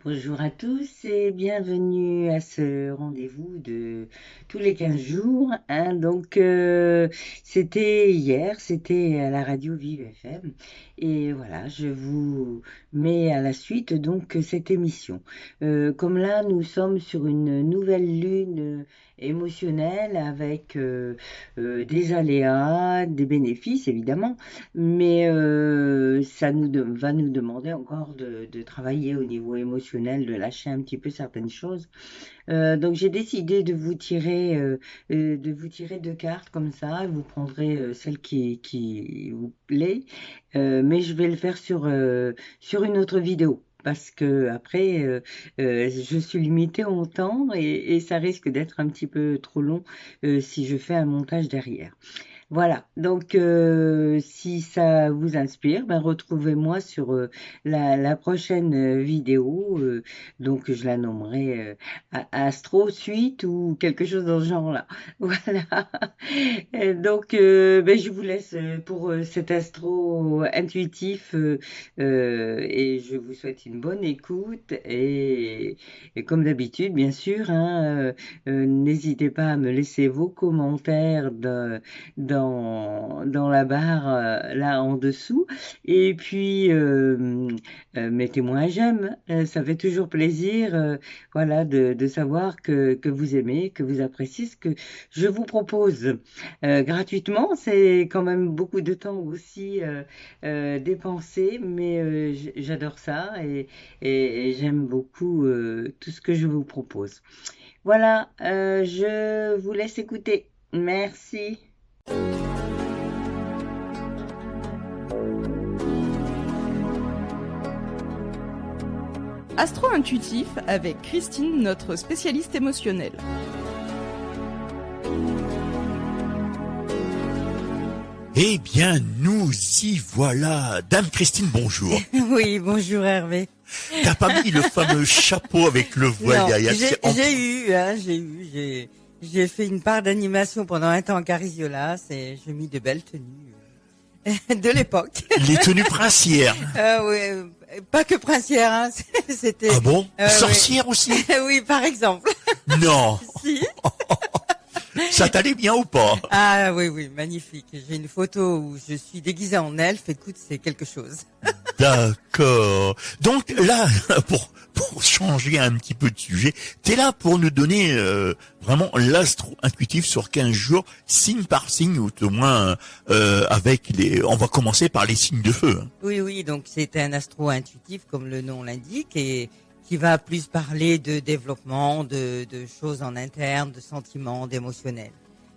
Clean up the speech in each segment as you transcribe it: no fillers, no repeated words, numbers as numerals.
Bonjour à tous et bienvenue à ce rendez-vous de tous les 15 jours, hein. C'était hier, c'était à la radio Vive FM et voilà, je vous mets à la suite donc cette émission. Comme là, nous sommes sur une nouvelle lune émotionnelle avec des aléas, des bénéfices évidemment, mais va nous demander encore de travailler au niveau émotionnel, de lâcher un petit peu certaines choses. Donc j'ai décidé de vous tirer deux cartes comme ça. Vous prendrez celle qui vous plaît, mais je vais le faire sur une autre vidéo. Parce que après, je suis limitée en temps et ça risque d'être un petit peu trop long si je fais un montage derrière. Voilà, donc si ça vous inspire, ben, retrouvez-moi sur la prochaine vidéo. Donc je la nommerai Astro Suite ou quelque chose dans ce genre-là. Voilà. Ben, je vous laisse pour cet astro intuitif et je vous souhaite une bonne écoute et comme d'habitude, bien sûr, hein, n'hésitez pas à me laisser vos commentaires dans la barre là en dessous. Et puis, mettez-moi un j'aime. Ça fait toujours plaisir voilà, de savoir que vous aimez, que vous appréciez ce que je vous propose. Gratuitement, c'est quand même beaucoup de temps aussi dépensé, mais j'adore ça et j'aime beaucoup tout ce que je vous propose. Voilà, je vous laisse écouter. Merci. Astro-intuitif avec Christine, notre spécialiste émotionnelle. Eh bien, nous y voilà. Dame Christine, bonjour. Oui, bonjour Hervé. T'as pas mis le fameux chapeau avec le voile Non, derrière. j'ai fait une part d'animation pendant un temps à Cariziolas et j'ai mis de belles tenues de l'époque. Les tenues princières. Oui, pas que princière, hein, c'était. Ah bon? Oui. Sorcière aussi? Oui, par exemple. Non. Si. Ça t'allait bien ou pas? Ah oui, magnifique. J'ai une photo où je suis déguisée en elfe. Écoute, c'est quelque chose. D'accord. Donc là, pour changer un petit peu de sujet, t'es là pour nous donner vraiment l'astro intuitif sur 15 jours, signe par signe, ou au moins avec les. On va commencer par les signes de feu. Hein. Oui. Donc c'est un astro intuitif, comme le nom l'indique, et qui va plus parler de développement, de choses en interne, de sentiments, d'émotionnel.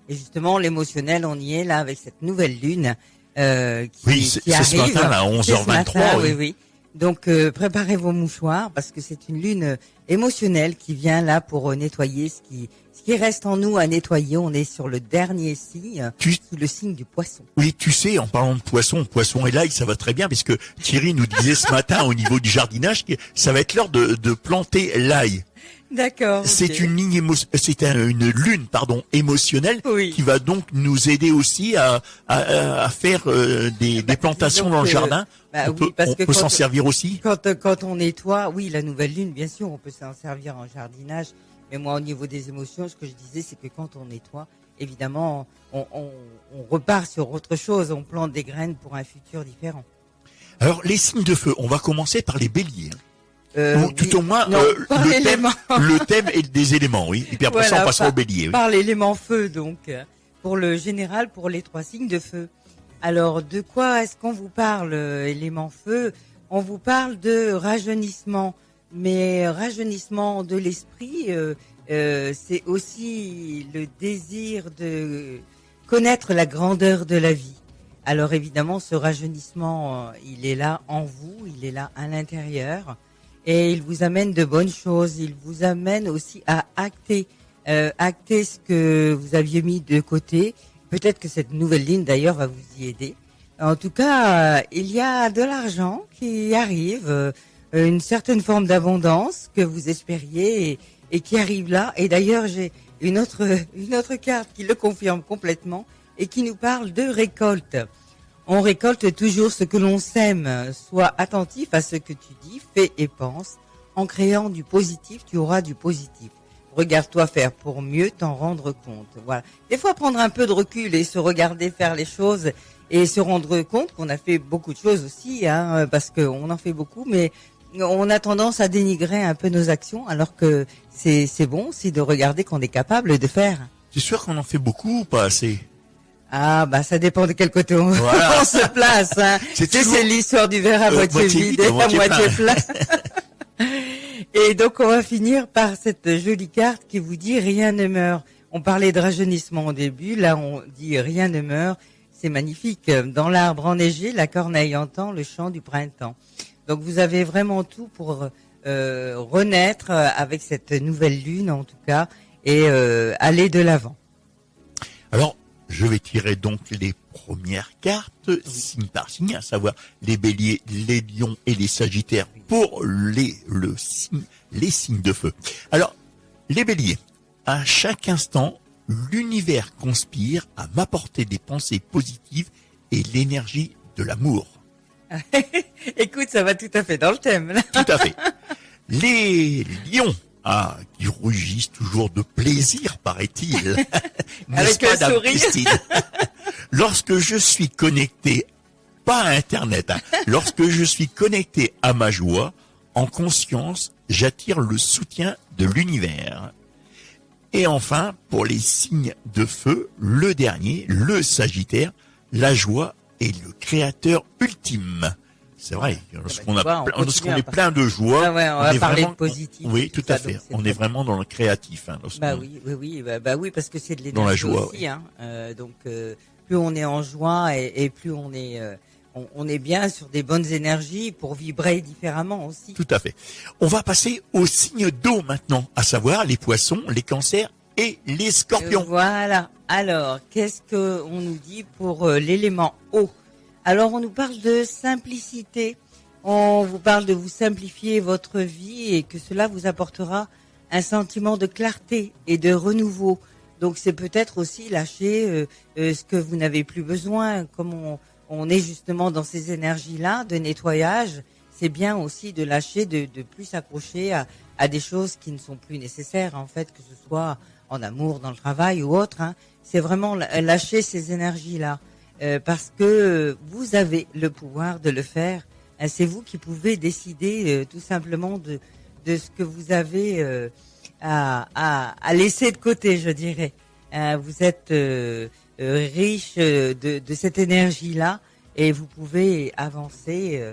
Et justement, l'émotionnel, on y est là avec cette nouvelle lune qui c'est arrive. ce matin là, à 11h23. Oui. Donc préparez vos mouchoirs parce que c'est une lune émotionnelle qui vient là pour nettoyer ce qui reste en nous à nettoyer. On est sur le dernier signe, sous le signe du poisson. Oui, tu sais, en parlant de poisson et l'ail, ça va très bien, parce que Thierry nous disait ce matin au niveau du jardinage que ça va être l'heure de planter l'ail. D'accord. C'est une ligne une lune, émotionnelle, oui, qui va donc nous aider aussi à faire des plantations dans le jardin. Bah, on peut s'en servir aussi. Quand on nettoie, oui, la nouvelle lune, bien sûr, on peut s'en servir en jardinage. Mais moi, au niveau des émotions, ce que je disais, c'est que quand on nettoie, évidemment, on repart sur autre chose. On plante des graines pour un futur différent. Alors, les signes de feu, on va commencer par les béliers. Ou tout au moins, le thème est des éléments, oui. Et puis après ça, on passera au bélier. Oui. Par l'élément feu, donc, pour le général, pour les trois signes de feu. Alors, de quoi est-ce qu'on vous parle, élément feu? On vous parle de rajeunissement. Mais rajeunissement de l'esprit, c'est aussi le désir de connaître la grandeur de la vie. Alors évidemment, ce rajeunissement, il est là en vous, il est là à l'intérieur, et il vous amène de bonnes choses. Il vous amène aussi à acter ce que vous aviez mis de côté. Peut-être que cette nouvelle ligne d'ailleurs va vous y aider. En tout cas, il y a de l'argent qui arrive. Une certaine forme d'abondance que vous espériez et qui arrive là. Et d'ailleurs, j'ai une autre carte qui le confirme complètement et qui nous parle de récolte. On récolte toujours ce que l'on sème. Sois attentif à ce que tu dis, fais et pense. en créant du positif, tu auras du positif. Regarde-toi faire pour mieux t'en rendre compte. Voilà. Des fois, prendre un peu de recul et se regarder faire les choses et se rendre compte qu'on a fait beaucoup de choses aussi, hein, parce qu'on en fait beaucoup, mais on a tendance à dénigrer un peu nos actions, alors que c'est bon aussi de regarder qu'on est capable de faire. C'est sûr qu'on en fait beaucoup ou pas assez? Ah, bah, ça dépend de quel côté on, Voilà. on se place, hein. C'est l'histoire du verre à moitié vide et à moitié plein. Et donc, on va finir par cette jolie carte qui vous dit « Rien ne meurt ». On parlait de rajeunissement au début, là on dit « Rien ne meurt ». C'est magnifique. Dans l'arbre enneigé, la corneille entend le chant du printemps. Donc, vous avez vraiment tout pour renaître avec cette nouvelle lune, en tout cas, et aller de l'avant. Alors, je vais tirer donc les premières cartes, signe par signe, à savoir les béliers, les lions et les sagittaires pour les signes de feu. Alors, les béliers, à chaque instant, l'univers conspire à m'apporter des pensées positives et l'énergie de l'amour. Écoute, ça va tout à fait dans le thème, là. Tout à fait. Les lions, qui rougissent toujours de plaisir, paraît-il. Avec un Dame sourire. Christine? Lorsque je suis connecté, pas à Internet, lorsque je suis connecté à ma joie, en conscience, j'attire le soutien de l'univers. Et enfin, pour les signes de feu, le dernier, le Sagittaire, la joie est le créateur ultime. C'est vrai, lorsqu'on est plein de joie, Ah ouais, on va parler vraiment, de positif. oui, tout à fait. On est vraiment dans le créatif. Oui, parce que c'est de l'énergie dans la joie, aussi. Hein. Donc, plus on est en joie et plus on est bien sur des bonnes énergies pour vibrer différemment aussi. Tout à fait. On va passer aux signes d'eau maintenant, à savoir les poissons, les cancers et les scorpions. Voilà. Alors, qu'est-ce que on nous dit pour l'élément eau? Alors, on nous parle de simplicité. On vous parle de vous simplifier votre vie et que cela vous apportera un sentiment de clarté et de renouveau. Donc, c'est peut-être aussi lâcher ce que vous n'avez plus besoin. Comme on est justement dans ces énergies-là de nettoyage, c'est bien aussi de lâcher, de plus s'accrocher à des choses qui ne sont plus nécessaires, en fait, que ce soit en amour, dans le travail ou autre. Hein. C'est vraiment lâcher ces énergies-là. Parce que vous avez le pouvoir de le faire. C'est vous qui pouvez décider tout simplement de ce que vous avez à laisser de côté, je dirais. Vous êtes riche de cette énergie-là et vous pouvez avancer.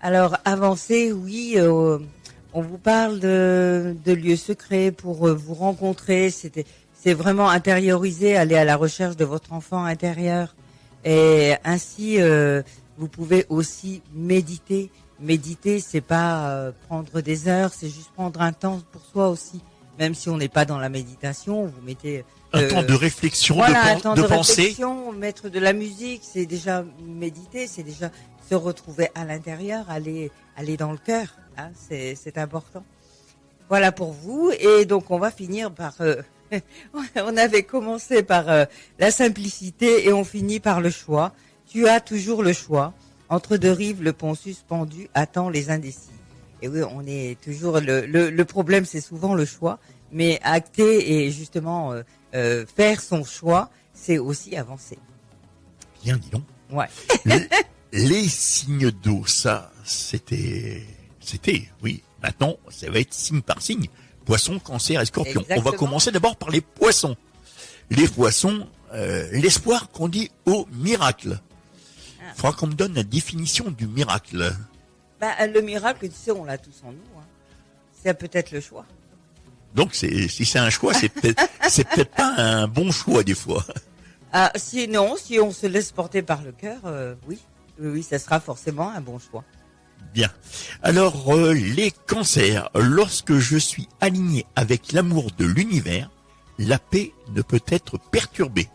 Alors avancer, oui, on vous parle de lieux secrets pour vous rencontrer. C'est vraiment intérioriser, aller à la recherche de votre enfant intérieur. Et ainsi, vous pouvez aussi méditer. Méditer, c'est pas prendre des heures, c'est juste prendre un temps pour soi aussi. Même si on n'est pas dans la méditation, vous mettez un temps de réflexion, voilà, un temps de pensée. Réflexion, mettre de la musique, c'est déjà méditer, c'est déjà se retrouver à l'intérieur, aller dans le cœur. Hein, c'est important. Voilà pour vous. Et donc, on va finir par... on avait commencé par la simplicité et on finit par le choix. Tu as toujours le choix. Entre deux rives, le pont suspendu attend les indécis. Et oui, on est toujours... Le problème, c'est souvent le choix. Mais acter et justement faire son choix, c'est aussi avancer. Bien, dis donc. Ouais. Les signes d'eau, ça, c'était, oui. Maintenant, ça va être signe par signe. Poisson, cancer et scorpion. Exactement. On va commencer d'abord par les poissons. Les poissons, l'espoir qu'on dit au miracle. Il faudra qu'on me donne la définition du miracle. Le miracle, tu sais, on l'a tous en nous. Hein. C'est peut-être le choix. Donc, si c'est un choix, c'est peut-être pas un bon choix des fois. Ah, si on se laisse porter par le cœur, oui, ça sera forcément un bon choix. Bien. Alors, les cancers, lorsque je suis aligné avec l'amour de l'univers, la paix ne peut être perturbée.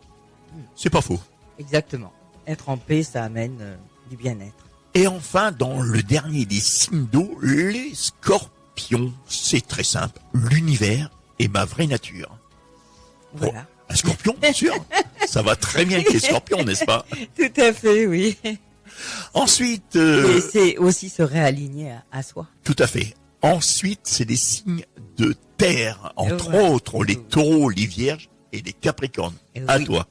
C'est pas faux. Exactement. Être en paix, ça amène du bien-être. Et enfin, dans le dernier des signes d'eau, les scorpions. C'est très simple. L'univers est ma vraie nature. Voilà. Bon, un scorpion, bien sûr. Ça va très bien avec les scorpions, n'est-ce pas? Tout à fait, oui. Ensuite... Et c'est aussi se réaligner à soi. Tout à fait. Ensuite, c'est les signes de terre, entre Ouais. autres les taureaux, les vierges et les capricornes. À Oui. toi.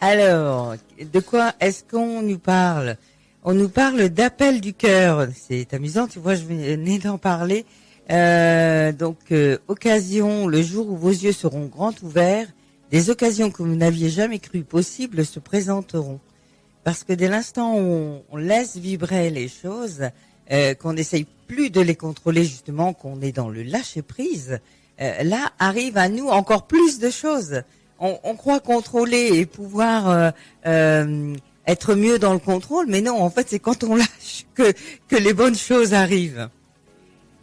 Alors, de quoi est-ce qu'on nous parle? On nous parle d'appel du cœur. C'est amusant, tu vois, je venais d'en parler. Occasion, le jour où vos yeux seront grands ouverts, des occasions que vous n'aviez jamais cru possibles se présenteront. Parce que dès l'instant où on laisse vibrer les choses, qu'on n'essaye plus de les contrôler justement, qu'on est dans le lâcher-prise, là arrive à nous encore plus de choses. On croit contrôler et pouvoir être mieux dans le contrôle, mais non, en fait, c'est quand on lâche que les bonnes choses arrivent.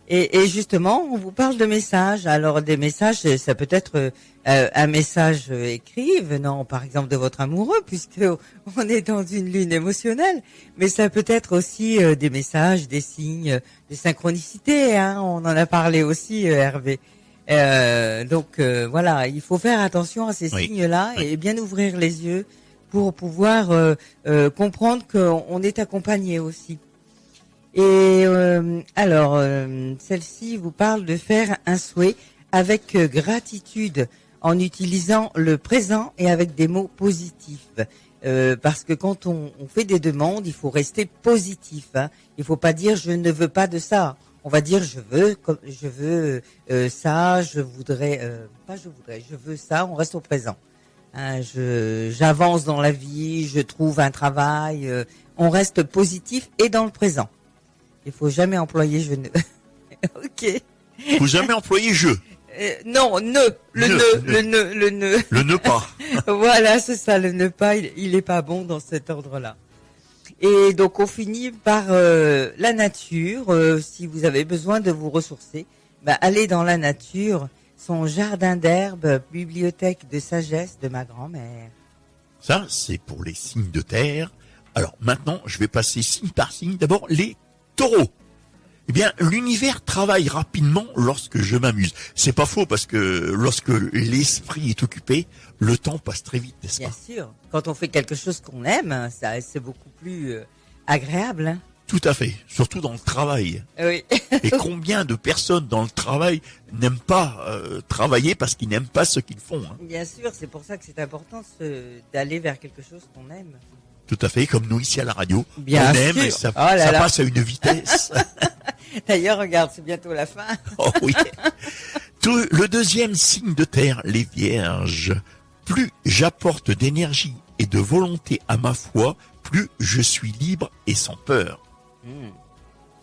Et justement, on vous parle de messages. Alors, des messages, ça peut être un message écrit venant, par exemple, de votre amoureux, puisque on est dans une lune émotionnelle. Mais ça peut être aussi des messages, des signes, des synchronicités. Hein, on en a parlé aussi, Hervé. Voilà, il faut faire attention à ces Oui. signes-là Oui. et bien ouvrir les yeux pour pouvoir comprendre qu'on est accompagné aussi. Et celle-ci vous parle de faire un souhait avec gratitude en utilisant le présent et avec des mots positifs. Parce que quand on fait des demandes, il faut rester positif. Hein. Il faut pas dire je ne veux pas de ça. On va dire je veux ça, je veux ça. On reste au présent. Hein, j'avance dans la vie, je trouve un travail. On reste positif et dans le présent. Il faut jamais employer je ne. Ok. Faut jamais employer je. Non, le ne. Le ne pas. Voilà, c'est ça, le ne pas, il est pas bon dans cet ordre-là. Et donc on finit par la nature. Si vous avez besoin de vous ressourcer, allez dans la nature. Son jardin d'herbes, bibliothèque de sagesse de ma grand-mère. Ça, c'est pour les signes de terre. Alors maintenant, je vais passer signe par signe. D'abord, les taureaux. Eh bien, l'univers travaille rapidement lorsque je m'amuse. C'est pas faux parce que lorsque l'esprit est occupé, le temps passe très vite, n'est-ce Bien pas? sûr, quand on fait quelque chose qu'on aime, ça c'est beaucoup plus agréable. Hein. Tout à fait, surtout dans le travail. Oui. Et combien de personnes dans le travail n'aiment pas travailler parce qu'ils n'aiment pas ce qu'ils font, hein? Bien sûr, c'est pour ça que c'est important d'aller vers quelque chose qu'on aime. Tout à fait, comme nous ici à la radio. Bien on aime sûr. et ça, Oh là ça là. passe à une vitesse. D'ailleurs, regarde, c'est bientôt la fin. Oh oui. Le deuxième signe de terre, les vierges. Plus j'apporte d'énergie et de volonté à ma foi, plus je suis libre et sans peur.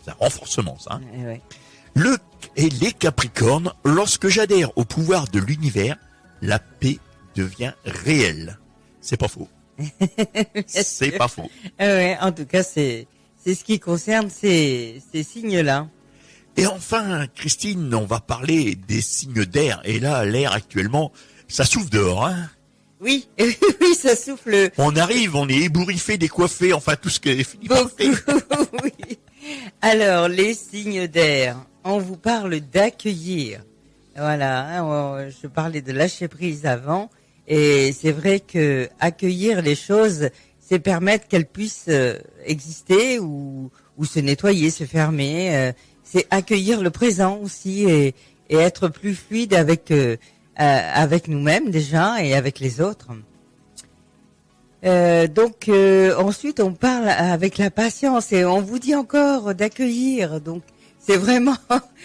C'est un renforcement, ça. Hein. Ouais. Et les capricornes, lorsque j'adhère au pouvoir de l'univers, la paix devient réelle. C'est pas faux. C'est pas faux. Ouais, en tout cas, c'est ce qui concerne ces signes-là. Et enfin, Christine, on va parler des signes d'air. Et là, l'air actuellement, ça souffle dehors, hein. Oui, oui, ça souffle On arrive, on est ébouriffé, décoiffé, enfin tout ce qui est fini par beaucoup. Oui. Alors, les signes d'air, on vous parle d'accueillir. Voilà, hein, je parlais de lâcher prise avant, et c'est vrai que accueillir les choses, c'est permettre qu'elles puissent exister ou se nettoyer, se fermer. C'est accueillir le présent aussi et être plus fluide avec nous-mêmes déjà et avec les autres. Ensuite, on parle avec la patience et on vous dit encore d'accueillir. Donc, c'est vraiment,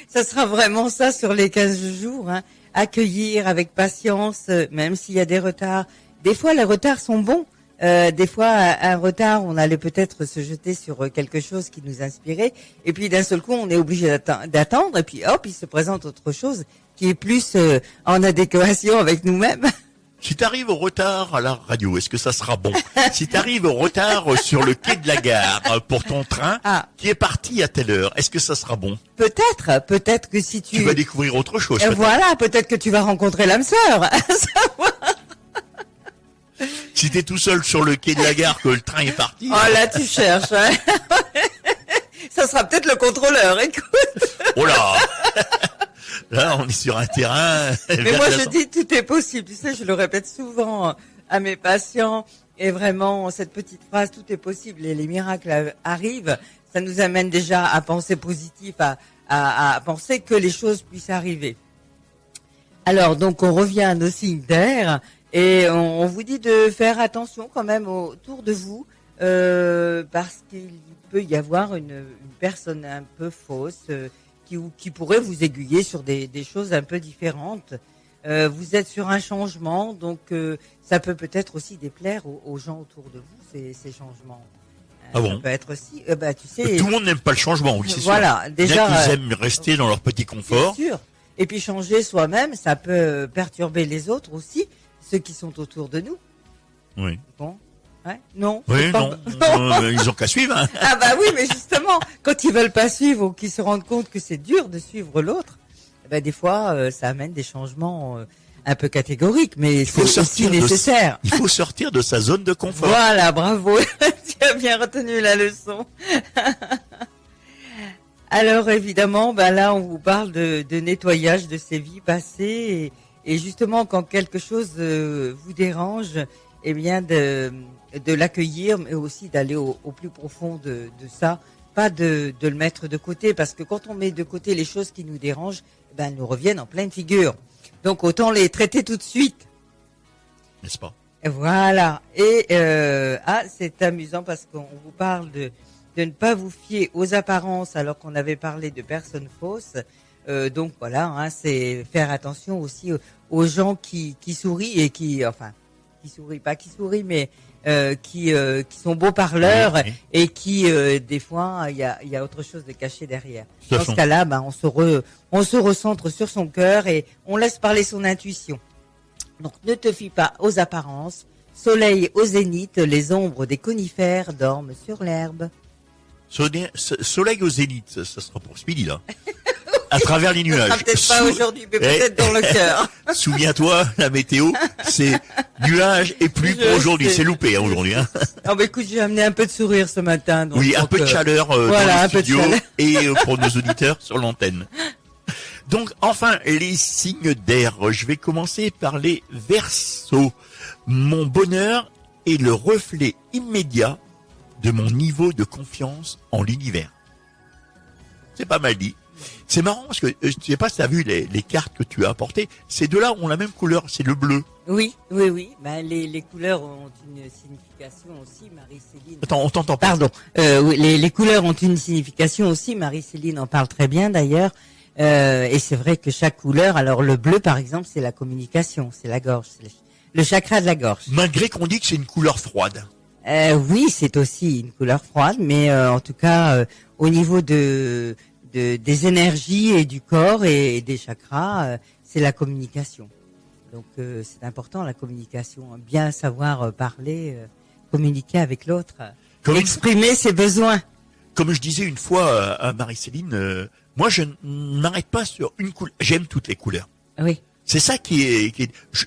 ça sera vraiment ça sur les 15 jours. Hein. Accueillir avec patience, même s'il y a des retards. Des fois, les retards sont bons. Des fois, un retard, on allait peut-être se jeter sur quelque chose qui nous inspirait. Et puis, d'un seul coup, on est obligé d'attendre. Et puis, hop, il se présente autre chose qui est plus en adéquation avec nous-mêmes. Si t'arrives au retard à la radio, est-ce que ça sera bon? Si t'arrives au retard sur le quai de la gare pour ton train qui est parti à telle heure, est-ce que ça sera bon? Peut-être que si Tu vas découvrir autre chose. Et voilà, peut-être que tu vas rencontrer l'âme sœur. Si t'es tout seul sur le quai de la gare que le train est parti. Oh là, tu cherches. Hein. Ça sera peut-être le contrôleur, écoute. Oh là. Là, on est sur un terrain. Mais moi, je dis tout est possible. Tu sais, je le répète souvent à mes patients. Et vraiment, cette petite phrase, tout est possible et les miracles arrivent. Ça nous amène déjà à penser positif, à penser que les choses puissent arriver. Alors, donc, on revient à nos signes d'air et on vous dit de faire attention quand même autour de vous parce qu'il peut y avoir une personne un peu fausse qui pourrait vous aiguiller sur des choses un peu différentes. Vous êtes sur un changement, donc ça peut-être aussi déplaire aux gens autour de vous, ces changements. Ah bon? Ça peut être aussi, tu sais. Tout le monde n'aime pas le changement, oui, c'est voilà, sûr. déjà. Bien qu'ils aiment rester dans leur petit confort. Bien sûr. Et puis changer soi-même, ça peut perturber les autres aussi, ceux qui sont autour de nous. Oui. Bon. Ouais. Non. Oui, pas- non. Ils ont qu'à suivre, hein. Ah bah oui, mais justement, quand ils veulent pas suivre ou qu'ils se rendent compte que c'est dur de suivre l'autre, des fois, ça amène des changements un peu catégoriques, mais c'est aussi nécessaire. Il faut sortir de sa zone de confort. Voilà, bravo. Tu as bien retenu la leçon. Alors évidemment, là on vous parle de nettoyage de ces vies passées et justement quand quelque chose vous dérange, eh bien de l'accueillir, mais aussi d'aller au plus profond de ça, pas de le mettre de côté, parce que quand on met de côté les choses qui nous dérangent, elles nous reviennent en pleine figure. Donc autant les traiter tout de suite. N'est-ce pas? Voilà. Et c'est amusant parce qu'on vous parle de ne pas vous fier aux apparences alors qu'on avait parlé de personnes fausses. Donc voilà, c'est faire attention aussi aux gens qui sourient et qui sourient, mais qui sont beaux parleurs, oui, oui. et qui des fois il y a autre chose de caché derrière. De Dans ce cas-là, on se recentre sur son cœur et on laisse parler son intuition. Donc ne te fie pas aux apparences. Soleil au zénith, les ombres des conifères dorment sur l'herbe. Soleil au zénith, ça sera pour Speedy, là. À travers les nuages. Peut-être pas aujourd'hui, mais peut-être dans le cœur. Souviens-toi, la météo, c'est nuages et pluie pour aujourd'hui. sais. C'est loupé, aujourd'hui, hein. Ah écoute, j'ai amené un peu de sourire ce matin. Donc, Oui, un peu de chaleur voilà, dans un le peu de studio chaleur. et pour nos auditeurs sur l'antenne. Donc, enfin, les signes d'air. Je vais commencer par les Verseaux. Mon bonheur est le reflet immédiat de mon niveau de confiance en l'univers. C'est pas mal dit. C'est marrant parce que je sais pas si tu as vu les cartes que tu as apportées. Ces deux-là ont la même couleur, c'est le bleu. Oui. Les couleurs ont une signification aussi, Marie-Céline. Attends, on t'entend pas. Pardon. Oui, les couleurs ont une signification aussi. Marie-Céline en parle très bien d'ailleurs. Et c'est vrai que chaque couleur, alors le bleu par exemple, c'est la communication, c'est la gorge, c'est le chakra de la gorge. Malgré qu'on dit que c'est une couleur froide. Oui, c'est aussi une couleur froide, mais en tout cas, au niveau des énergies et du corps et des chakras, c'est la communication. Donc c'est important la communication, bien savoir parler, communiquer avec l'autre, exprimer ses besoins. Comme je disais une fois à Marie-Céline, moi je n'arrête pas sur une couleur. J'aime toutes les couleurs. Oui. C'est ça qui est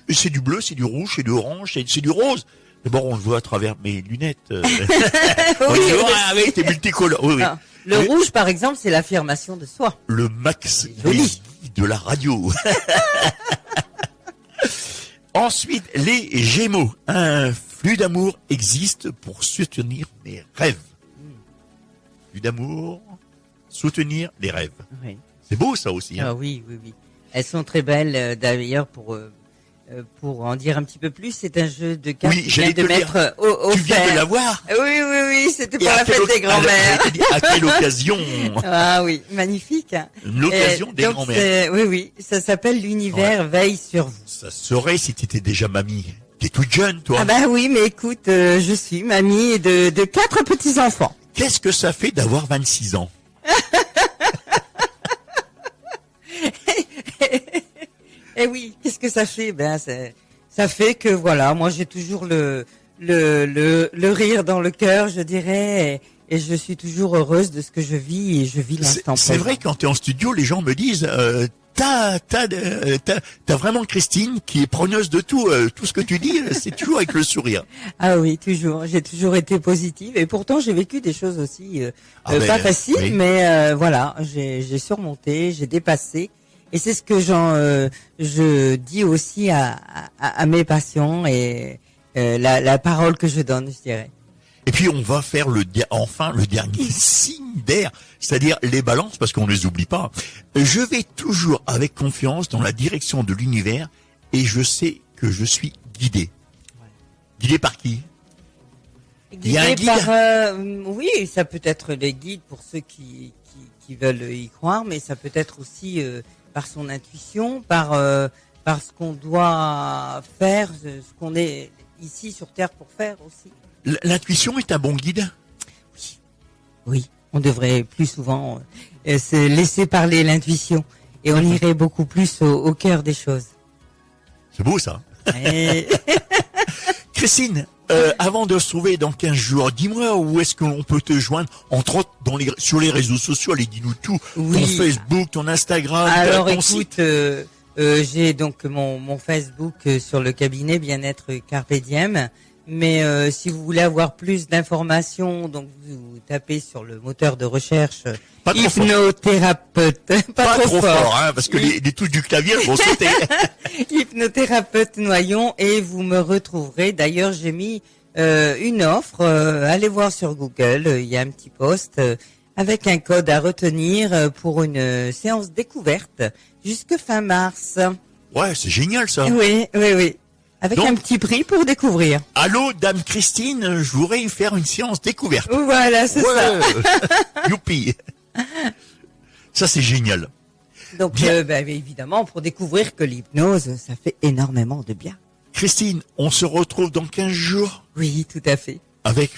c'est du bleu, c'est du rouge, c'est du orange, c'est du rose. D'abord, on le voit à travers mes lunettes. On dit, avec tes multicolores. Oui, oui. Ah, le rouge, par exemple, c'est l'affirmation de soi. Le max Joli. de la radio. Ensuite, les Gémeaux. Un flux d'amour existe pour soutenir mes rêves. Flux d'amour, soutenir les rêves. Oui. C'est beau ça aussi. Hein. Ah oui. Elles sont très belles, d'ailleurs, pour en dire un petit peu plus, c'est un jeu de cartes Oui, qui vient j'allais de te mettre au Tu viens de fer. l'avoir. Oui, c'était pour Et à la quelle fête des grands-mères. À quelle occasion? Ah oui, magnifique. L'occasion des Donc, grands-mères. Oui, ça s'appelle l'univers veille sur vous. Ça serait si tu étais déjà mamie. T'es toute jeune, toi. Ah bah oui, mais écoute, je suis mamie de 4 petits-enfants. Qu'est-ce que ça fait d'avoir 26 ans? Eh oui, qu'est-ce que ça fait? Ça fait que voilà, moi j'ai toujours le rire dans le cœur, je dirais, et je suis toujours heureuse de ce que je vis et je vis l'instant présent. C'est vrai, quand tu es en studio, les gens me disent t'as vraiment Christine qui est preneuse de tout. Tout ce que tu dis, c'est toujours avec le sourire. Ah oui, toujours. J'ai toujours été positive et pourtant j'ai vécu des choses aussi pas faciles, oui. mais voilà, j'ai surmonté, j'ai dépassé. Et c'est ce que je dis aussi à mes patients et la parole que je donne, je dirais. Et puis on va faire enfin le dernier signe d'air, c'est-à-dire les balances, parce qu'on les oublie pas. Je vais toujours avec confiance dans la direction de l'univers et je sais que je suis guidé. Guidé par qui? Il y a un guide. Oui, ça peut être les guides pour ceux qui veulent y croire, mais ça peut être aussi par son intuition, par ce qu'on doit faire, ce qu'on est ici sur Terre pour faire aussi. L'intuition est un bon guide? Oui, on devrait plus souvent se laisser parler l'intuition et on irait beaucoup plus au cœur des choses. C'est beau ça. Et... Christine, avant de se trouver dans 15 jours, dis-moi où est-ce qu'on peut te joindre, entre autres sur les réseaux sociaux, allez, dis-nous tout, oui. Ton Facebook, ton Instagram, alors ton écoute, site. j'ai donc mon Facebook sur le cabinet Bien-être Carpe Diem. Mais si vous voulez avoir plus d'informations, donc vous tapez sur le moteur de recherche hypnothérapeute. Pas trop fort, hein, parce que les touches du clavier vont sauter. Hypnothérapeute Noyon et vous me retrouverez. D'ailleurs, j'ai mis une offre. Allez voir sur Google, il y a un petit post avec un code à retenir pour une séance découverte jusque fin mars. Ouais, c'est génial ça. Oui. Avec donc, un petit prix pour découvrir. Allô, Dame Christine, je voudrais faire une séance découverte. Voilà, c'est ça. Youpi. Ça, c'est génial. Donc, évidemment, pour découvrir que l'hypnose, ça fait énormément de bien. Christine, on se retrouve dans 15 jours? Oui, tout à fait. Avec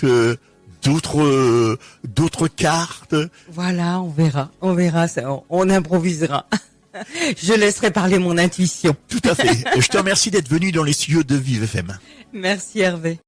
d'autres cartes? Voilà, on verra, ça, on improvisera. Je laisserai parler mon intuition. Tout à fait. Je te remercie d'être venu dans les studios de Vive FM. Merci Hervé.